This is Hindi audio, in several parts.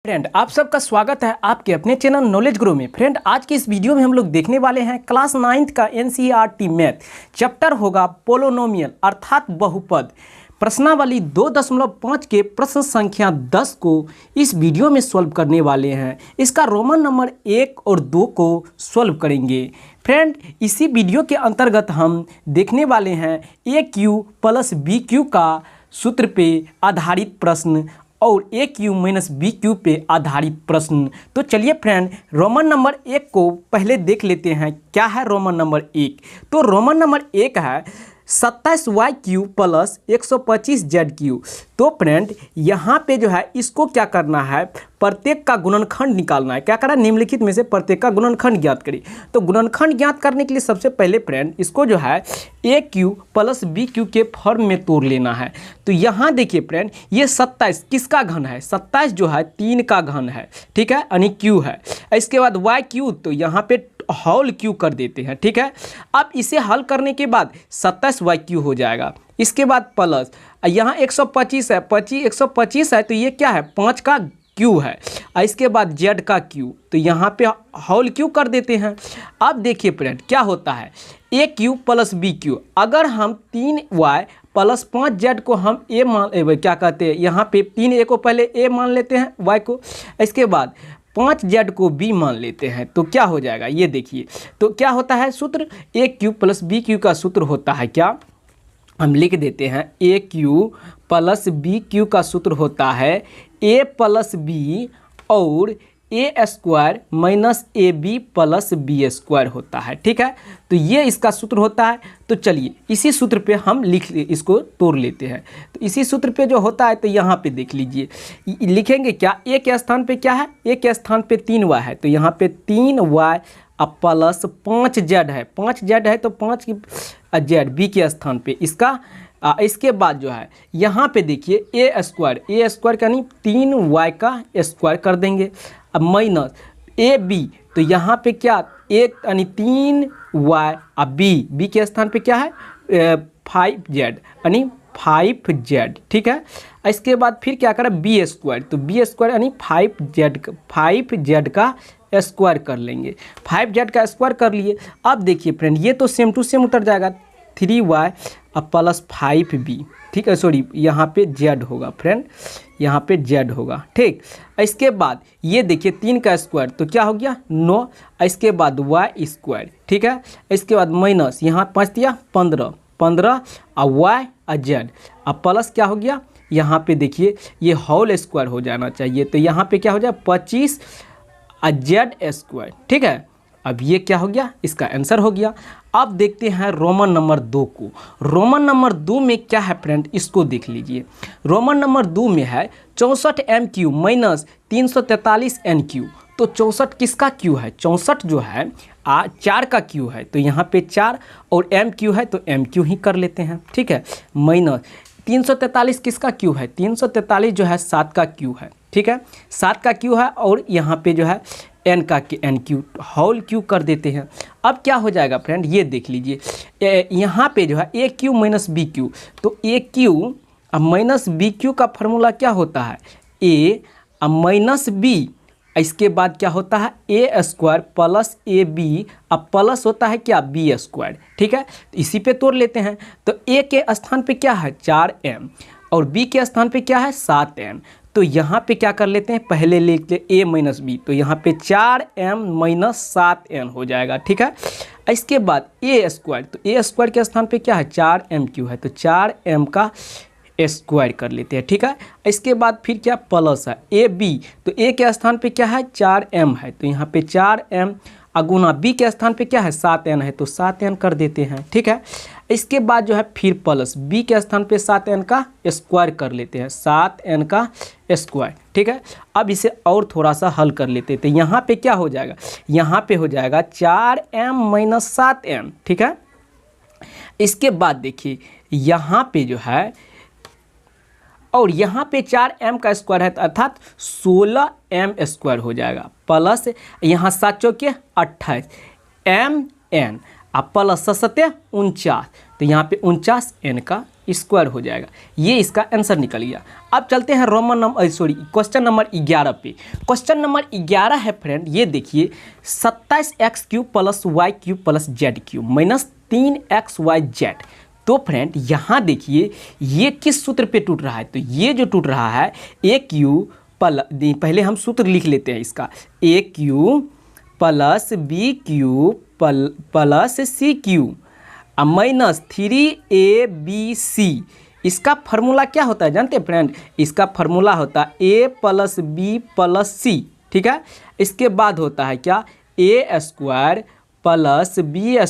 फ्रेंड, आप सबका स्वागत है आपके अपने चैनल नॉलेज ग्रो में। फ्रेंड, आज की इस वीडियो में हम लोग देखने वाले हैं क्लास 9th का एनसीईआरटी मैथ चैप्टर होगा पोलिनोमियल अर्थात बहुपद। प्रश्नावली 2.5 के प्रश्न संख्या 10 को इस वीडियो में सॉल्व करने वाले हैं। इसका रोमन नंबर 1 और 2 को सॉल्व करेंगे। फ्रेंड, इसी वीडियो के अंतर्गत हम देखने वाले हैं A cube plus B cube का सूत्र पे आधारित प्रश्न और ए क्यू माइनस बी क्यू पे आधारित प्रश्न। तो चलिए फ्रेंड, रोमन नंबर 1 को पहले देख लेते हैं। क्या है रोमन नंबर 1? तो रोमन नंबर 1 है 27y Q plus 125 Z Q. तो फ्रेंड, यहाँ पे जो है इसको क्या करना है, प्रत्येक का गुणनखंड निकालना है। क्या करना है, निम्नलिखित में से प्रत्येक का गुणनखंड ज्ञात करिए। तो गुणनखंड ज्ञात करने के लिए सबसे पहले फ्रेंड इसको जो है ए क्यू प्लस बी क्यू के फॉर्म में तोड़ लेना है। तो यहाँ देखिए फ्रेंड, ये 27 किसका घन है? 27 जो है 3 का घन है, ठीक है, यानी क्यू है। इसके बाद वाई क्यू, तो यहाँ पे होल क्यू कर देते हैं, ठीक है। अब इसे हल करने के बाद 27y क्यू हो जाएगा। इसके बाद प्लस यहाँ 125 है, 125 है तो ये क्या है, 5 का क्यू है। इसके बाद जेड का क्यू, तो यहाँ पे होल क्यू कर देते हैं। अब देखिए फ्रेंड क्या होता है, ए क्यू प्लस बी क्यू। अगर हम 3y प्लस 5z को हम ए मान, क्या कहते हैं, यहाँ पे 3a को पहले ए मान लेते हैं y को, इसके बाद 5z को b मान लेते हैं। तो क्या हो जाएगा ये देखिए। तो क्या होता है सूत्र, A cube plus B cube का सूत्र होता है क्या, हम लिख देते हैं A cube plus B cube का सूत्र होता है ए प्लस बी और A square minus A B plus B square होता है, ठीक है। तो ये इसका सूत्र होता है। तो चलिए इसी सूत्र पे हम इसको तोड़ लेते हैं। तो इसी सूत्र पे जो होता है, तो यहाँ पे देख लीजिए, लिखेंगे क्या, ए के स्थान पे क्या है, ए के स्थान पे 3y है, तो यहाँ पे 3y प्लस 5z है, 5z है तो 5 की z बी के स्थान पे इसका। इसके बाद जो है यहाँ पे देखिए ए स्क्वायर का नहीं 3y का स्क्वायर कर देंगे। अब माइनस ए बी, तो यहाँ पे क्या, एक यानी 3y, अब बी के स्थान पे क्या है 5z यानी 5z, ठीक है। इसके बाद फिर क्या करें, बी स्क्वायर, तो बी स्क्वायर यानी 5z का स्क्वायर कर लेंगे। 5z का स्क्वायर कर लिए। अब देखिए फ्रेंड, ये तो सेम टू सेम उतर जाएगा, 3y प्लस 5b, ठीक है, सॉरी यहाँ पे z होगा फ्रेंड, यहाँ पे z होगा, ठीक। इसके बाद ये देखिए 3 का स्क्वायर, तो क्या हो गया 9। इसके बाद y स्क्वायर, ठीक है। इसके बाद माइनस यहाँ 5 दिया 15 और y और z, अब प्लस क्या हो गया, यहाँ पे देखिए ये होल स्क्वायर हो जाना चाहिए। तो यहाँ पे क्या हो जाए 25 और z स्क्वायर, ठीक है। अब ये क्या हो गया, इसका आंसर हो गया। अब देखते हैं रोमन नंबर 2 को। रोमन नंबर 2 में क्या है फ्रेंड, इसको देख लीजिए। रोमन नंबर 2 में है 64 M Q minus 343 N Q. तो 64 किसका क्यू है, 64 जो है 4 का क्यू है, तो यहाँ पे 4 और एम क्यू है तो एम क्यू ही कर लेते हैं, ठीक है। माइनस 343 किसका क्यू है, 343 जो है 7 का क्यू है, ठीक है, 7 का क्यू है और यहाँ पे जो है एन का एन क्यू होल क्यू कर देते हैं। अब क्या हो जाएगा फ्रेंड, ये देख लीजिए, यहाँ पे जो है ए क्यू माइनस बी क्यू, तो ए क्यू माइनस बी क्यू का फार्मूला क्या होता है, ए माइनस बी, इसके बाद क्या होता है ए स्क्वायर प्लस ए बी, अब प्लस होता है क्या बी स्क्वायर, ठीक है। तो इसी पे तोड़ लेते हैं। तो ए के स्थान पे क्या है 4m और बी के स्थान पे क्या है 7m। तो यहाँ पे क्या कर लेते हैं, पहले लेते ए माइनस बी, तो यहाँ पे 4m माइनस 7n हो जाएगा, ठीक है। इसके बाद ए स्क्वायर, तो ए स्क्वायर के स्थान पे क्या है 4m क्यू है, तो 4m का स्क्वायर कर लेते हैं, ठीक है। इसके बाद फिर क्या प्लस है ए बी, तो ए के स्थान पे क्या है 4m है, तो यहाँ पे 4m अगुना बी के स्थान पे क्या है 7n है, तो 7n कर देते हैं, ठीक है। इसके बाद जो है फिर प्लस बी के स्थान पे 7n का स्क्वायर कर लेते हैं, 7n का स्क्वायर, ठीक है। अब इसे और थोड़ा सा हल कर लेते हैं। तो यहाँ पे क्या हो जाएगा, यहाँ पे हो जाएगा 4m माइनस 7m, ठीक है। इसके बाद देखिए यहाँ पे जो है, और यहाँ पे 4m का स्क्वायर है अर्थात 16m स्क्वायर हो जाएगा, प्लस यहाँ 7 चौके 28 mn, अब प्लस 7 49, तो यहाँ पे 49n का स्क्वायर हो जाएगा। ये इसका आंसर निकल गया। अब चलते हैं क्वेश्चन नंबर 11 पे। क्वेश्चन नंबर 11 है फ्रेंड, ये देखिए 27x³ + y³ + z³ minus 3xyz। तो फ्रेंड यहाँ देखिए ये किस सूत्र पे टूट रहा है, तो ये जो टूट रहा है AQ पहले हम सूत्र लिख लेते हैं इसका, AQ + BQ + CQ minus 3ABC। इसका फार्मूला क्या होता है जानते हैं फ्रेंड, इसका फार्मूला होता है A + B + C, ठीक है। इसके बाद होता है क्या, A² + B²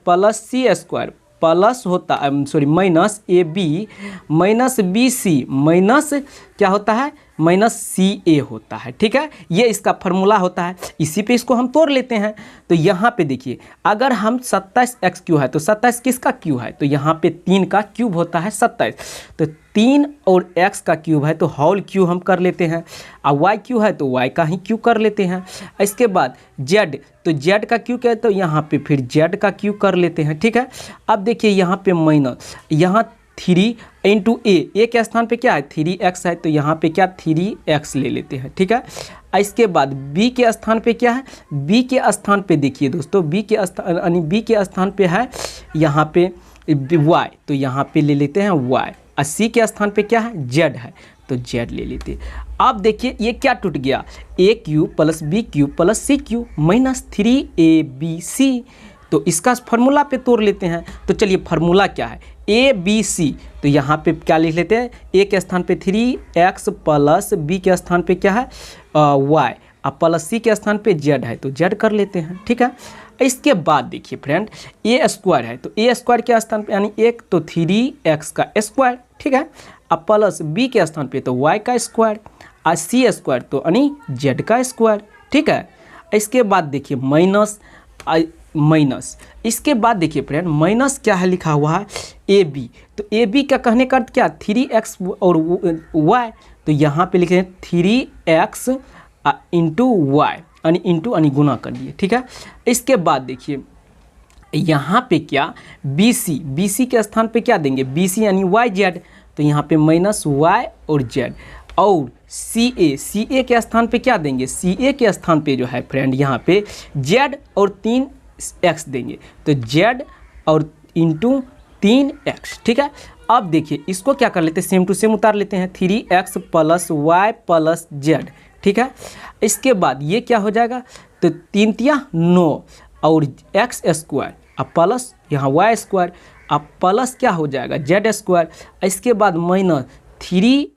+ C² प्लस होता है minus AB minus BC minus क्या होता है, माइनस CA होता है, ठीक है। ये इसका फार्मूला होता है, इसी पे इसको हम तोड़ लेते हैं। तो यहाँ पे देखिए अगर हम 27x³ है तो 27 किसका क्यूब है, तो यहाँ पे 3 का क्यूब होता है 27। तो 3 और x का क्यूब है तो होल क्यूब हम कर लेते हैं, और y क्यूब है तो y का ही क्यूब कर लेते हैं। इसके बाद z, तो z का क्यूब है तो यहाँ पे फिर z का क्यूब कर लेते हैं, ठीक है। अब देखिए यहाँ पे माइनस, यहाँ 3 × a के स्थान पे क्या है 3x है, तो यहाँ पे क्या 3x ले लेते हैं, ठीक है। इसके बाद b के स्थान पे क्या है, b के स्थान पे देखिए दोस्तों, b के स्थान पे है यहाँ पे y, तो यहाँ पे ले लेते हैं y। और c के स्थान पे क्या है z है, तो z ले लेते हैं। अब देखिए ये क्या टूट गया, AQ + BQ + CQ minus 3ABC। तो इसका फार्मूला पे तोड़ लेते हैं। तो चलिए फार्मूला क्या है, ABC, तो यहाँ पे क्या लिख लेते हैं, A के स्थान पे 3x + B के स्थान पे क्या है y, और प्लस C के स्थान पे z है, तो z कर लेते हैं, ठीक है। इसके बाद देखिए फ्रेंड A² है, तो A² के स्थान पे यानी 1 तो 3x², ठीक है। अब प्लस B के स्थान पे तो y का स्क्वायर, और C² तो यानी z का स्क्वायर, ठीक है। इसके बाद देखिए माइनस, इसके बाद देखिए फ्रेंड माइनस क्या है लिखा हुआ है AB, तो AB का कहने का अर्थ क्या 3x और y, तो यहाँ पे लिखे हैं 3x × y यानी इंटू यानी गुना कर दिए, ठीक है। इसके बाद देखिए यहाँ पे क्या BC के स्थान पे क्या देंगे, BC यानी YZ, तो यहाँ पे माइनस y और z। और CA के स्थान पे क्या देंगे, CA के स्थान पे जो है फ्रेंड यहाँ पे z और 3x देंगे, तो z और इंटू 3x, ठीक है। अब देखिए इसको क्या कर लेते हैं, सेम टू सेम उतार लेते हैं, 3x + y + z, ठीक है। इसके बाद ये क्या हो जाएगा, तो 3 × 9 और x², अब प्लस यहाँ y², अब प्लस क्या हो जाएगा z²। इसके बाद माइनस 3